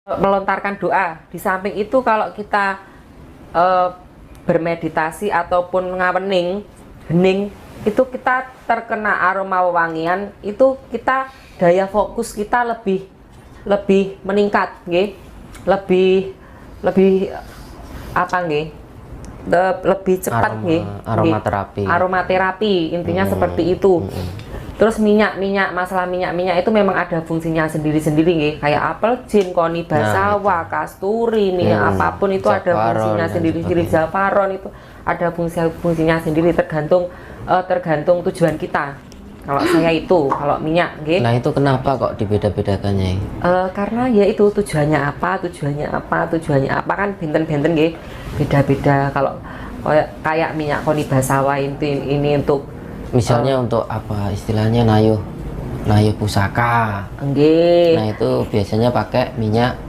Melontarkan doa. Di samping itu kalau kita bermeditasi ataupun ngawening, hening, itu kita terkena aroma wewangian, itu kita daya fokus kita lebih meningkat, nggih. Lebih apa nggih? Lebih cepat nggih. Aromaterapi. Aromaterapi intinya seperti itu. Terus masalah minyak itu memang ada fungsinya sendiri-sendiri nggih, kayak apel jin, koni basawa, kasturi, minyak apapun itu ada fungsinya sendiri-sendiri, zafaron itu ada fungsinya sendiri, tergantung tujuan kita. Kalau saya itu, kalau minyak nggih. Nah, itu kenapa kok dibeda-bedakannya? Karena ya itu tujuannya apa kan benten-benten nggih, beda-beda. Kalau kayak minyak koni basawa ini untuk misalnya untuk apa istilahnya nayuh pusaka. Nggih. Nah, itu biasanya pakai minyak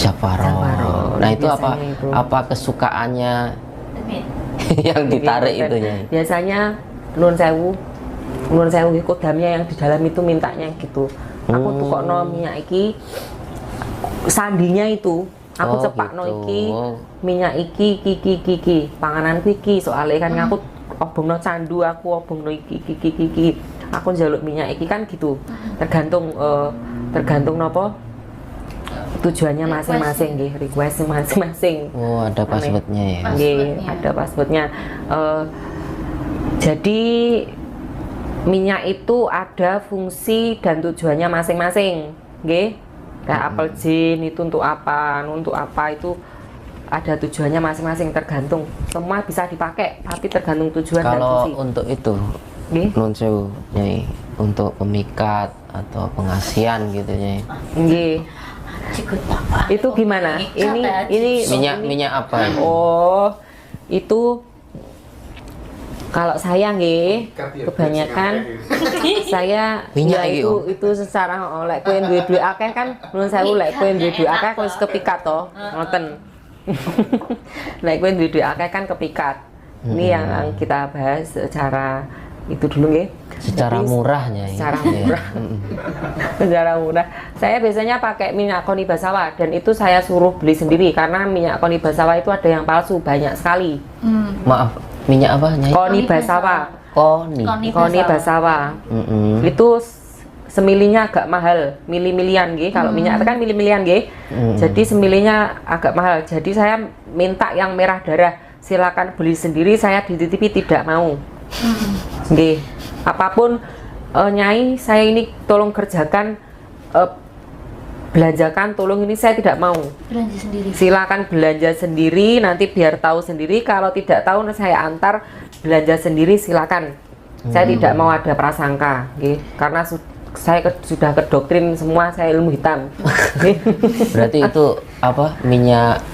Javaron. Nah, itu apa kesukaannya yang ditarik itu ya? Biasanya nun sewu kodamnya yang di dalam itu mintanya gitu. Aku tuh kok no minyak iki sandinya itu. Aku cepak no iki minyak iki pangananku iki soalnya kan aku obong no candu, aku obong no iki aku njaluk minyak iki kan gitu. Tergantung nopo tujuannya masing-masing nggih, request masing-masing. Oh, ada passwordnya ya. Nggih, ada passwordnya. Jadi minyak itu ada fungsi dan tujuannya masing-masing, nggih. Kayak apel jin itu untuk apa itu ada tujuannya masing-masing, tergantung. Semua bisa dipakai, tapi tergantung tujuan dan fungsi. Kalau untuk itu, nun sewu, Nyai, untuk pemikat atau pengasian gitu, Nyai. Nggih. Itu gimana? Ini minyak apa? Oh, itu kalau saya nggih kebanyakan saya minyak ya itu secara oleh kowe duwe akeh kan nun sewu lek kowe duwe akeh wis kepikat to ngoten. Lek kowe duwe akeh kan kepikat. Ini yang kita bahas secara itu dulu nggih. Secara murahnya ya. Secara murah. Secara murah. Saya biasanya pakai minyak koni basawa dan itu saya suruh beli sendiri karena minyak koni basawa itu ada yang palsu banyak sekali. Maaf, minyak apa, Nyai? Koni basawa. Koni basawa. Itu semilinya agak mahal, mili-milian nggih. Kalau minyak itu kan mili-milian nggih. Jadi semilinya agak mahal. Jadi saya minta yang merah darah. Silakan beli sendiri, saya dititipi tidak mau. Nggih. Apapun Nyai, saya ini tolong kerjakan belanjakan, tolong ini saya tidak mau. Belanja sendiri. Silakan belanja sendiri, nanti biar tahu sendiri. Kalau tidak tahu saya antar belanja sendiri, silakan. Saya tidak mau ada prasangka, nggih. Karena saya sudah kedoktrin semua, saya ilmu hitam. Berarti itu apa minyak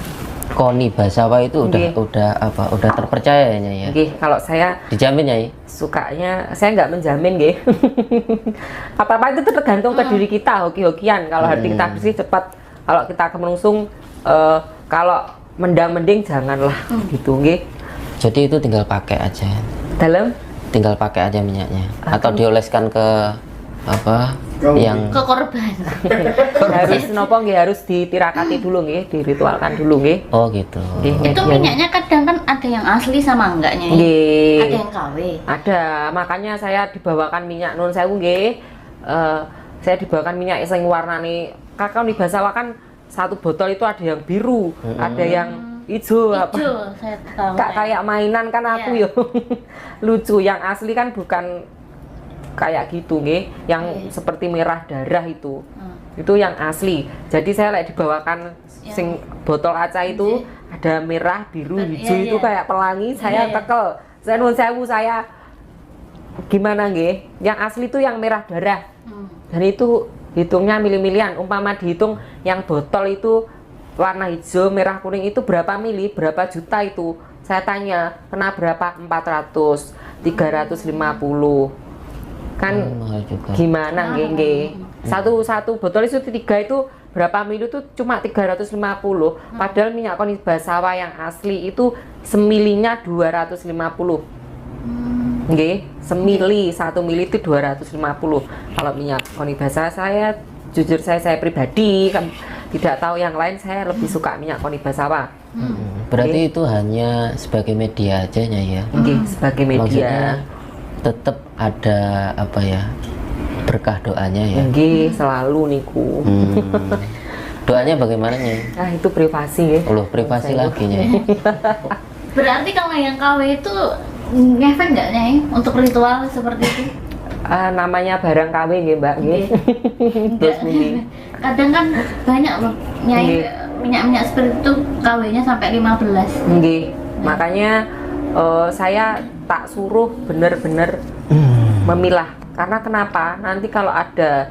koni basawa itu udah terpercaya ya, Nyai ya? Nggih, kalau saya dijamin, Nyai? Sukanya saya nggak menjamin nggih. Apa-apa itu tergantung ke diri kita, hoki-hokian. Kalau hati kita bersih cepat, kalau kita kemelungsung, kalau mendang-mending janganlah gitu nggih. Jadi itu tinggal pakai aja. Tinggal pakai aja minyaknya atau dioleskan ke apa yang ke korban. Harus nopo nggih, harus ditirakati dulu nggih, diritualkan dulu nggih. Oh gitu. Itu minyaknya kadang kan ada yang asli sama enggaknya. Nggih. Ada yang KW. Ada, makanya saya dibawakan minyak nun sewu nggih. Saya dibawakan minyak yang warnane kakao di basawa kan satu botol itu ada yang biru, ada yang hijau apa. Saya tahu. Kayak mainan kan aku yo. Lucu, yang asli kan bukan kayak gitu nggih, yang seperti merah darah itu yang asli. Jadi saya dibawakan sing botol kaca itu ada merah, biru, hijau itu kayak pelangi. Saya tekel, saya nun sewu, saya gimana nggih, yang asli itu yang merah darah. Dan itu hitungnya mili-milian. Umpama dihitung yang botol itu warna hijau, merah, kuning itu berapa mili, berapa juta itu. Saya tanya, kena berapa? 400, 350. Kan gimana nggih. Satu botol itu 3 itu berapa mili itu cuma 350. Padahal minyak koni basawa yang asli itu semilinya 250. Nggih, semili 1 mili itu 250. Kalau minyak koni basah saya jujur saya pribadi kan tidak tahu yang lain, saya lebih suka minyak koni basah Pak. Berarti itu hanya sebagai media aja Nyai ya. Nggih, sebagai media. Maksudnya tetap ada apa ya? Berkah doanya ya. Nggih, selalu niku. Doanya bagaimana Nyai? Ah, itu privasi ya. Loh, privasi Saya- lagi Nyai. Berarti kalau yang KW itu ngefek nggak Nyai untuk ritual seperti itu? Namanya barang KW nggih, Mbak nggih. Terus pundi? Kadang kan banyak loh Nyai Nggih. minyak-minyak seperti itu KW-nya sampai 15. Nggih. Makanya saya tak suruh bener-bener memilah. Karena kenapa? Nanti kalau ada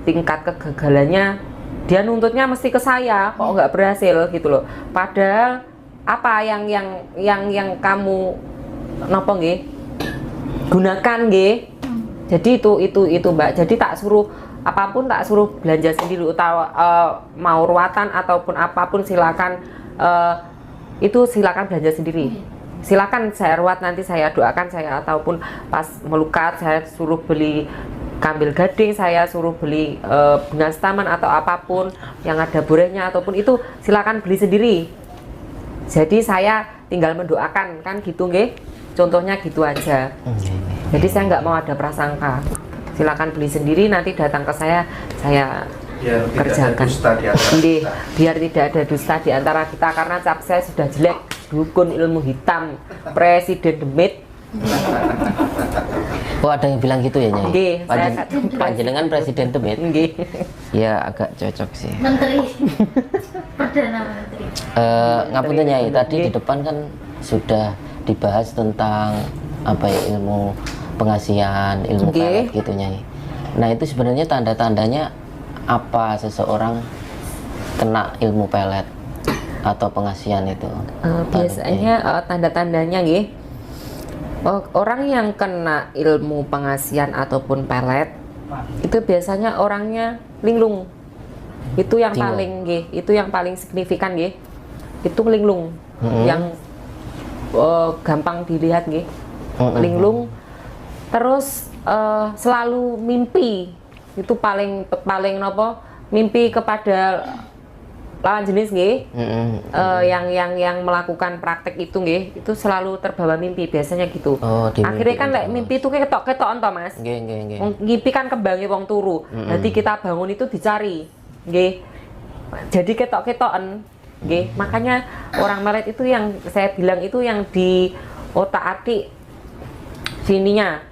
tingkat kegagalannya, dia nuntutnya mesti ke saya, kok nggak berhasil gitu loh. Padahal apa yang kamu nopo nggih? Gunakan nggih. Jadi itu Mbak. Jadi tak suruh apapun, tak suruh belanja sendiri atau mau ruatan ataupun apapun silakan itu silakan belanja sendiri. Silakan saya ruat, nanti saya doakan saya, ataupun pas melukat saya suruh beli kambil gading, saya suruh beli bunga taman atau apapun yang ada borehnya ataupun itu silakan beli sendiri. Jadi saya tinggal mendoakan kan gitu nggih. Contohnya gitu aja. Jadi saya nggak mau ada prasangka. Silakan beli sendiri, nanti datang ke saya biar tidak ada kerjakan. dusta di antara Nggih, kita. biar tidak ada dusta di antara kita, karena cap saya sudah jelek, dukun ilmu hitam, presiden demit. Oh, ada yang bilang gitu ya Nyai? Nggih, saya Panjenengan presiden Demit? Nggih. Ya agak cocok sih. Menteri Perdana Menteri. Ngapunten Nyai, tadi Nggih. di depan kan sudah dibahas tentang apa ya, ilmu pengasihan, ilmu Nggih. pelet gitu Nyai. Nah itu sebenarnya tanda-tandanya apa seseorang kena ilmu pelet atau pengasihan itu? Biasanya tanda-tandanya nggih. Orang yang kena ilmu pengasihan ataupun pelet itu biasanya orangnya linglung. Itu yang Linglung. paling nggih, itu yang paling signifikan nggih. Itu linglung. Yang gampang dilihat nggih. Linglung. Terus selalu mimpi. Itu paling nopo? Mimpi kepada lawan jenis nggih. Yang melakukan praktek itu nggih, itu selalu terbawa mimpi biasanya gitu. Oh, di Akhirnya mimpi kan itu, lek mimpi itu ketok-ketokan toh Mas. Nggih, nggih, nggih. Wong ngimpi kan kembange wong turu. Nanti kita bangun itu dicari. Nggih. Jadi ketok-ketokan. Nggih. Makanya orang melet itu yang saya bilang itu yang di otak-atik sininya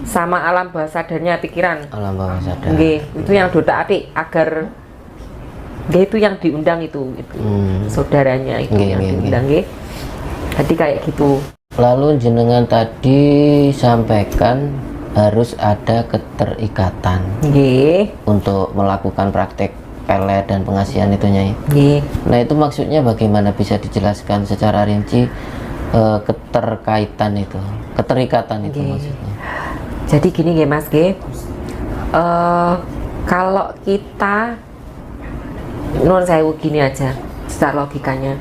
sama alam bawah sadarnya pikiran. Alam bawah sadar. Nggih, itu yang otak-atik agar nggih itu yang diundang itu saudaranya itu Nggih, yang nggih, diundang nggih. Jadi kayak gitu. Lalu jenengan tadi sampaikan harus ada keterikatan Nggih. untuk melakukan praktek pelet dan pengasihan itu Nyai. Nggih. Nah itu maksudnya bagaimana, bisa dijelaskan secara rinci keterkaitan itu, keterikatan itu Nggih. maksudnya. Jadi gini nggih Mas nggih. Kalau kita nun sewu gini aja secara logikanya.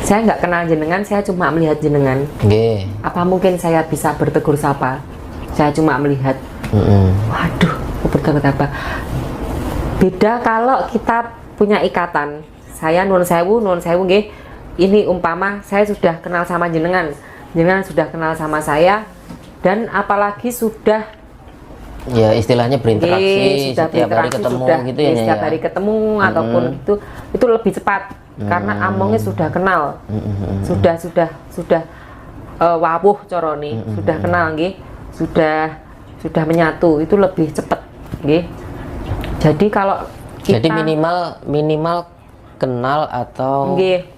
Saya nggak kenal jenengan, saya cuma melihat jenengan. Nggih. Apa mungkin saya bisa bertegur sapa? Saya cuma melihat. Waduh, aku bertegur sapa. Beda kalau kita punya ikatan. Saya nun sewu nggih. Ini umpama saya sudah kenal sama jenengan. Jenengan sudah kenal sama saya, dan apalagi sudah Ya istilahnya berinteraksi, sudah setiap hari berinteraksi, ketemu sudah, gitu ya Nyai. setiap hari ketemu ataupun itu lebih cepat karena amongnya sudah kenal. Sudah wawuh coroni, sudah kenal nggih. Sudah menyatu, itu lebih cepat nggih. Jadi kalau kita Jadi minimal kenal atau nggih.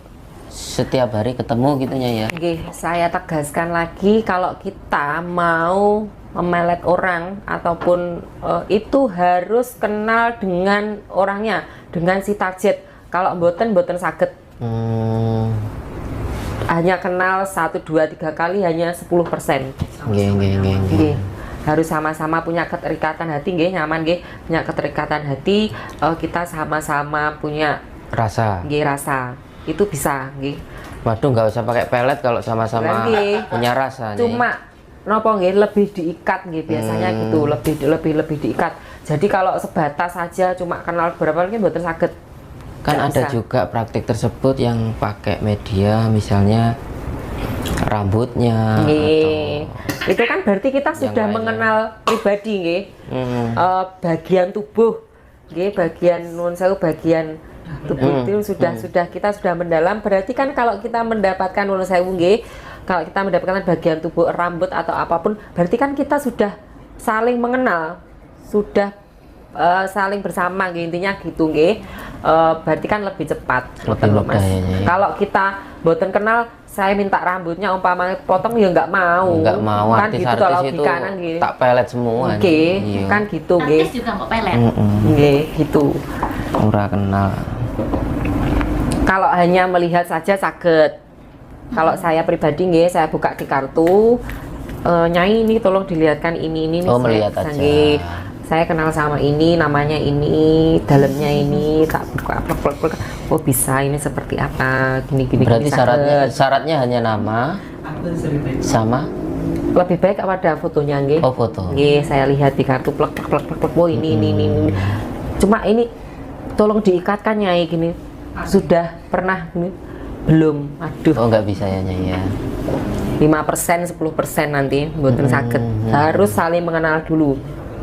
setiap hari ketemu gitu Nyai ya. Oke, saya tegaskan lagi, kalau kita mau memelet orang ataupun itu harus kenal dengan orangnya, dengan si target. Kalau mboten saged. Hanya kenal 1, 2, 3 kali hanya 10%. Nggih. Harus sama-sama punya keterikatan hati nggih, nyaman nggih, punya keterikatan hati, kita sama-sama punya Rasa. nggih rasa. Itu bisa nggih. Waduh, nggak usah pakai pelet kalau sama-sama Nggih. punya rasa. Nyai. Cuma nopo nggih lebih diikat nggih biasanya gitu, lebih diikat. Jadi kalau sebatas saja cuma kenal berapa mungkin mboten saged. Kan Nggak ada bisa. juga praktik tersebut yang pakai media misalnya rambutnya Nggih. Itu kan berarti kita sudah lainnya. mengenal pribadi nggih. Bagian tubuh nggih, bagian nuwun sewu bagian tubuh itu sudah kita sudah mendalam. Berarti kan kalau kita mendapatkan nuwun sewu nggih, kalau kita mendapatkan bagian tubuh rambut atau apapun, berarti kan kita sudah saling mengenal, sudah saling bersama nggih, intinya gitu nggih. Berarti kan lebih cepat. Lebih Ngoten lho, mudah ya, Nyai. Kalau kita mboten kenal, saya minta rambutnya umpamanya potong ya nggak mau. nggak mau Kan gitu artis-artis kalau itu kanan nggih. tak pelet semua. Oke, Iya. kan gitu nggih. Artis juga mau pelet. Nggih, gitu. Ora kenal. Kalau hanya melihat saja saged. Kalau saya pribadi nggih, saya buka di kartu. Nyai ini tolong dilihatkan ini nih. Oh, saya- melihat aja. nggih. Saya kenal sama ini, namanya ini, dalamnya ini, tak buka plek. Oh bisa, ini seperti apa, gini. Berarti saged. syaratnya hanya nama sama Lebih baik pada fotonya nggih. oh foto. Nggih, saya lihat di kartu plek. Oh ini. Cuma ini tolong diikatkan Nyai gini. Sudah pernah ini? Belum. Aduh. Oh nggak bisa ya Nyai ya. 5%, 10% nanti mboten saged. Harus saling mengenal dulu.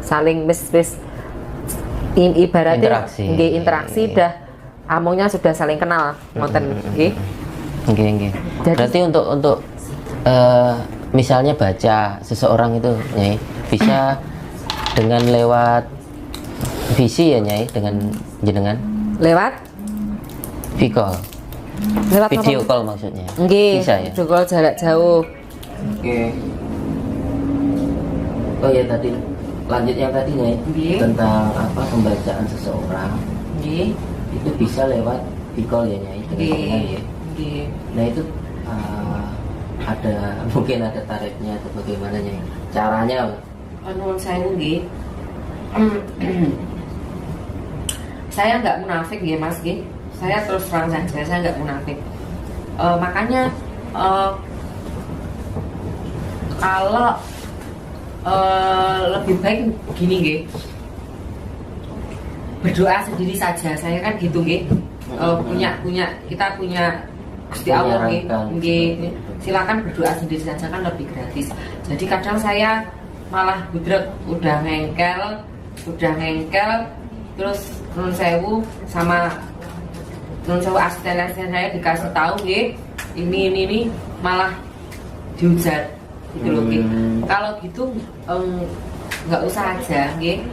Saling wis ibaratnya Interaksi. nggih interaksi dah amongnya sudah saling kenal ngoten nggih. Nggih. Jadi- Berarti untuk misalnya baca seseorang itu Nyai bisa dengan lewat visi ya Nyai dengan jenengan Lewat video apa? call maksudnya. Nggih, Bisa ya. video call jarak jauh. Oke. Oh ya tadi lanjut yang tadi Nyai Nggih. tentang apa pembacaan seseorang Nggih. itu bisa lewat video call ya Nyai dengan jenengan ya. Nggih. Nah itu ada mungkin ada tarifnya atau bagaimana Nyai? Caranya Nuwun sewu nggih. Saya nggak munafik nggih Mas nggih. Saya terus terang saja, saya nggak munafik. Makanya kalau lebih baik gini nggih. Berdoa sendiri saja. Saya kan gitu nggih. Kita punya Gusti Allah nggih. Nggih. Silakan berdoa sendiri saja kan lebih gratis. Jadi kadang saya malah budrek udah ngengkel terus nun sewu asisten saya dikasih tahu nggih ini malah dihujat gitu loh nggih. Kalau gitu nggak usah aja nggih.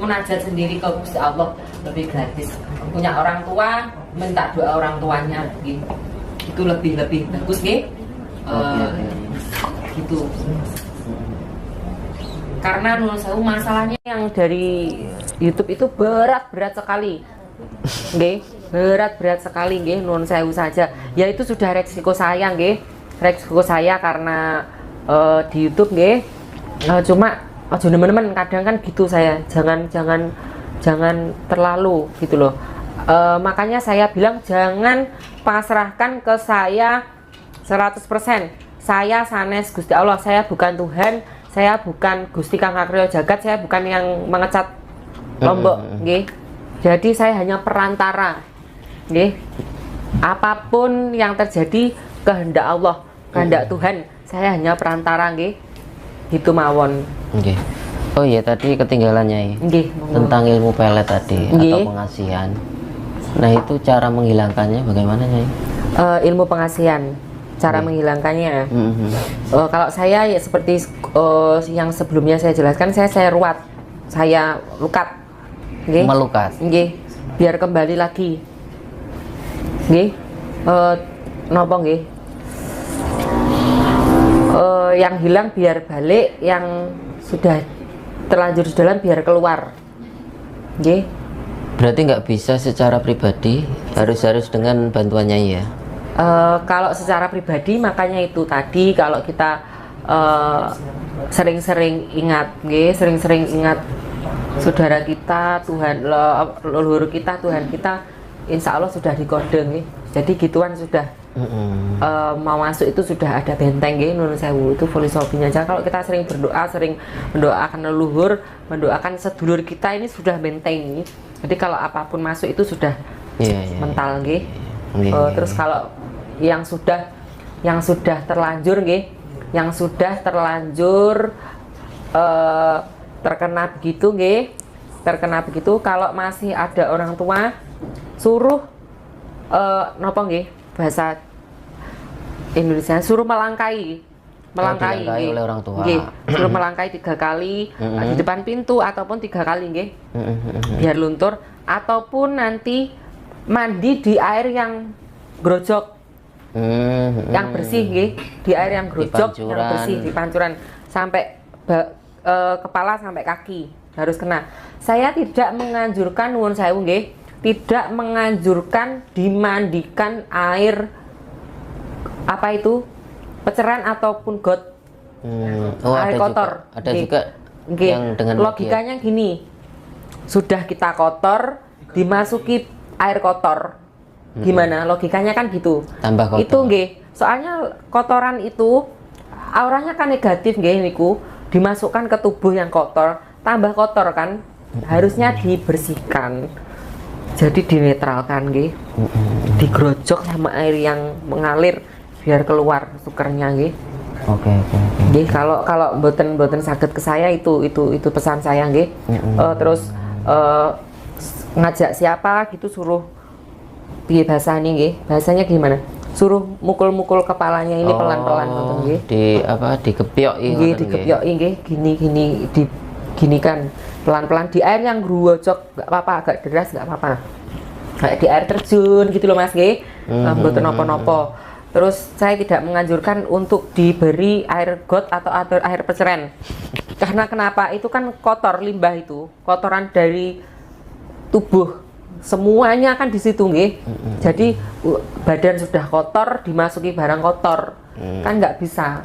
Munajat sendiri ke Gusti Allah lebih gratis. Punya orang tua minta doa orang tuanya nggih. Itu lebih bagus nggih. Gitu. Karena nuwun sewu masalahnya yang dari YouTube itu berat sekali. Nggih, berat sekali nggih nuwun sewu saja. Ya itu sudah resiko saya nggih. Resiko saya karena di YouTube nggih. Cuma aja nemen-nemen kadang kan gitu saya. Jangan terlalu gitu loh. Makanya saya bilang jangan pasrahkan ke saya 100%. Saya sanes Gusti Allah, saya bukan Tuhan. Saya bukan Gusti Kang Kakrio Jagat, saya bukan yang mengecat Lombok, nggih. Jadi saya hanya perantara, nggih. Apapun yang terjadi kehendak Allah, kehendak Tuhan, saya hanya perantara, nggih. Gitu mawon. Nggih. Oh iya tadi ketinggalan Nyai. Nggih, monggo. Tentang ilmu pelet tadi Nggih. atau pengasihan. Nah itu cara menghilangkannya bagaimana Nyai? Ilmu pengasihan, cara menghilangkannya. Kalau saya ya seperti yang sebelumnya saya jelaskan, saya ruat, saya lukat, nggih. Melukat. Nggih, biar kembali lagi. Nggih. Napa nggih? Yang hilang biar balik, yang sudah terlanjur di dalam biar keluar. Nggih. Berarti nggak bisa secara pribadi, harus dengan bantuan Nyai ya. Kalau secara pribadi makanya itu tadi kalau kita sering-sering ingat, nggih, sering-sering ingat saudara kita, Tuhan leluhur kita, Tuhan kita, insya Allah sudah dikode nggih. Jadi gituan sudah mau masuk itu sudah ada benteng nggih nuwun sewu, itu filosofinya aja. Kalau kita sering berdoa, sering mendoakan leluhur, mendoakan sedulur kita, ini sudah benteng. Jadi kalau apapun masuk itu sudah mental nggih. Terus kalau yang sudah terlanjur nggih, yang sudah terlanjur terkena begitu nggih, terkena begitu, kalau masih ada orang tua suruh napa nggih bahasa Indonesia, suruh melangkai dilangkai oleh orang tua. Nggih, suruh melangkai 3 kali di depan pintu ataupun 3 kali nggih. Biar luntur, ataupun nanti mandi di air yang grojok. Yang bersih nggih, di air yang grojok, yang bersih di pancuran sampai kepala sampai kaki harus kena. Saya tidak menganjurkan nuwun sewu nggih, tidak menganjurkan dimandikan air apa itu peceran ataupun got. Air kotor. Ada juga yang dengan logikanya gini, sudah kita kotor dimasuki air kotor, gimana logikanya kan gitu. Tambah kotor itu nggih, soalnya kotoran itu auranya kan negatif nggih niku, dimasukkan ke tubuh yang kotor, tambah kotor kan, harusnya dibersihkan. Jadi dinetralkan nggih, digrojok sama air yang mengalir biar keluar sukernya nggih. Oke. Nggih, kalau mboten saged ke saya itu pesan saya nggih. Terus ngajak siapa gitu suruh piye bahasane nggih? Bahasanya gimana? Suruh mukul-mukul kepalanya ini pelan-pelan ngoten nggih. Dikepyoki nggih, dikepyoki nggih, gini diginikan pelan-pelan di air yang growojok, enggak apa-apa, agak deras enggak apa-apa. Kayak di air terjun gitu loh Mas nggih. Mboten napa-napa. Terus saya tidak menganjurkan untuk diberi air got atau air peceren. Karena kenapa? Itu kan kotor, limbah itu, kotoran dari tubuh. Semuanya kan di situ nggih. Jadi badan sudah kotor dimasuki barang kotor. Kan nggak bisa.